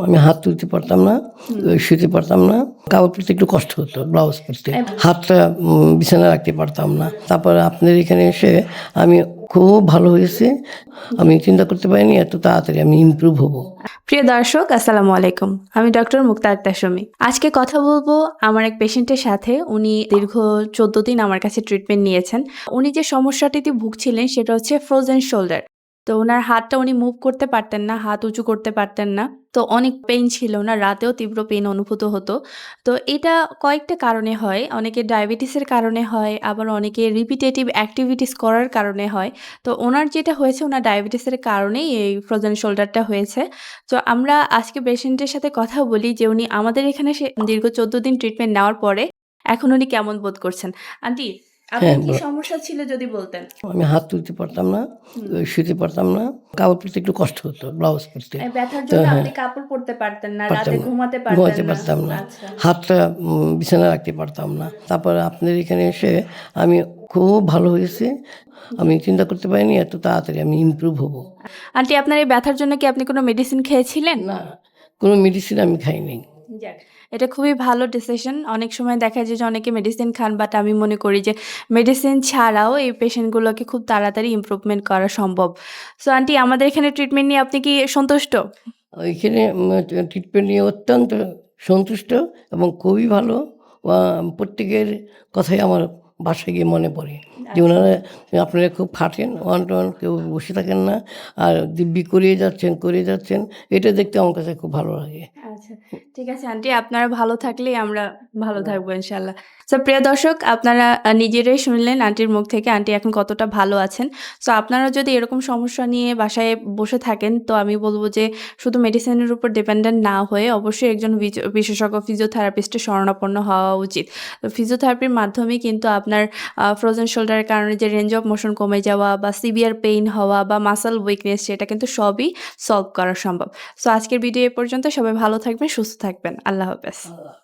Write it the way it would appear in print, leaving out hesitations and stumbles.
আমি হাত তুলতে পারতাম না, শুতে পারতাম না। কাপড় পরতে একটু কষ্ট হতো, ব্লাউজ পরতে। হাতটা বিছানায় রাখতে পারতাম না। তারপরে আপনার এখানে এসে আমি খুব ভালো হয়েছি। আমি চিন্তা করতে পারিনি এত তাড়াতাড়ি আমি ইমপ্রুভ হব। প্রিয় দর্শক, আসসালামু আলাইকুম। আমি ডক্টর মুক্তা আক্তার শমী। আজকে কথা বলবো আমার এক পেশেন্টের সাথে। উনি দীর্ঘ 14 দিন আমার কাছে ট্রিটমেন্ট নিয়েছেন। উনি যে সমস্যাটিতে ভুগছিলেন সেটা হচ্ছে ফ্রোজেন শোল্ডার। তো উনার হাতটা উনি মুভ করতে পারতেন না, হাত উঁচু করতে পারতেন না। তো অনেক পেইন ছিল, উনার রাতেও তীব্র পেইন অনুভূত হতো। তো এটা কয়েকটা কারণে হয়। অনেকের ডায়াবেটিসের কারণে হয়, আবার অনেকের রিপিটেটিভ অ্যাক্টিভিটিস করার কারণে হয়। তো উনার যেটা হয়েছে, উনার ডায়াবেটিসের কারণেই এই ফ্রোজেন শোল্ডারটা হয়েছে। তো আমরা আজকে পেশেন্টের সাথে কথা বলি যে উনি আমাদের এখানে দীর্ঘ 14 দিন ট্রিটমেন্ট নেওয়ার পরে এখন উনি কেমন বোধ করছেন। আন্টি, আপনার কি সমস্যা ছিল যদি বলতেন? আমি হাত তুলতে পারতাম না, শুতে পারতাম না। কাপড় পরতে একটু কষ্ট হতো, ব্লাউজ পরতে। ব্যথার তো জন্য হ্যাঁ, আপনি কাপড় পরতে পারতেন না, পারতাম রাতে না। ঘুমাতে পারতেন ঘুমাতে না। পারতাম না। আচ্ছা। হাতটা বিছানায় রাখতে পারতাম না। তারপরে আপনার এখানে এসে আমি খুব ভালো হয়েছি। আমি চিন্তা করতে পারিনি এত তাড়াতাড়ি আমি ইমপ্রুভ হব। আন্টি, আপনার এই ব্যথার জন্য কি আপনি কোনো মেডিসিন খেয়েছিলেন? না, কোনো মেডিসিন আমি খাইনি। যাক, এটা খুবই ভালো ডিসিশন। অনেক সময় দেখা যায় যে অনেকে মেডিসিন খান, বাট আমি মনে করি যে মেডিসিন ছাড়াও এই পেশেন্টগুলোকে খুব তাড়াতাড়ি ইমপ্রুভমেন্ট করা সম্ভব। সো আন্টি, আমাদের এখানে ট্রিটমেন্ট নিয়ে আপনি কি সন্তুষ্ট? ওইখানে ট্রিটমেন্ট নিয়ে অত্যন্ত সন্তুষ্ট এবং খুবই ভালো। প্রত্যেকের কথাই আমার বাসায় গিয়ে মনে পড়ে যে ওনারা আপনারা খুব খাটেন, ওয়ান টু ওয়ান, কেউ বসে থাকেন না। আর দিব্যি করে যাচ্ছেন। এটা দেখতে আমার কাছে খুব ভালো লাগে। আচ্ছা, ঠিক আছে আন্টি, আপনারা ভালো থাকলেই আমরা ভালো থাকবো ইনশাআল্লাহ। সো প্রিয় দর্শক, আপনারা নিজেরাই শুনলেন আন্টির মুখ থেকে আন্টি এখন কতটা ভালো আছেন। সো আপনারা যদি এরকম সমস্যা নিয়ে বাসায় বসে থাকেন, তো আমি বলব যে শুধু মেডিসিনের উপর ডিপেন্ডেন্ট না হয়ে অবশ্যই একজন বিশেষজ্ঞ ফিজিওথেরাপিস্টের শরণাপন্ন হওয়া উচিত। তো ফিজিওথেরাপির মাধ্যমে কিন্তু আপনার ফ্রোজেন শোল্ডারের কারণে যে রেঞ্জ অফ মোশন কমে যাওয়া বা সিভিয়ার পেইন হওয়া বা মাসল উইকনেস, সেটা কিন্তু সবই সলভ করা সম্ভব। সো আজকের ভিডিও এ পর্যন্ত। সবাই ভালো থাকবেন, সুস্থ থাকবেন। আল্লাহ হাফেজ।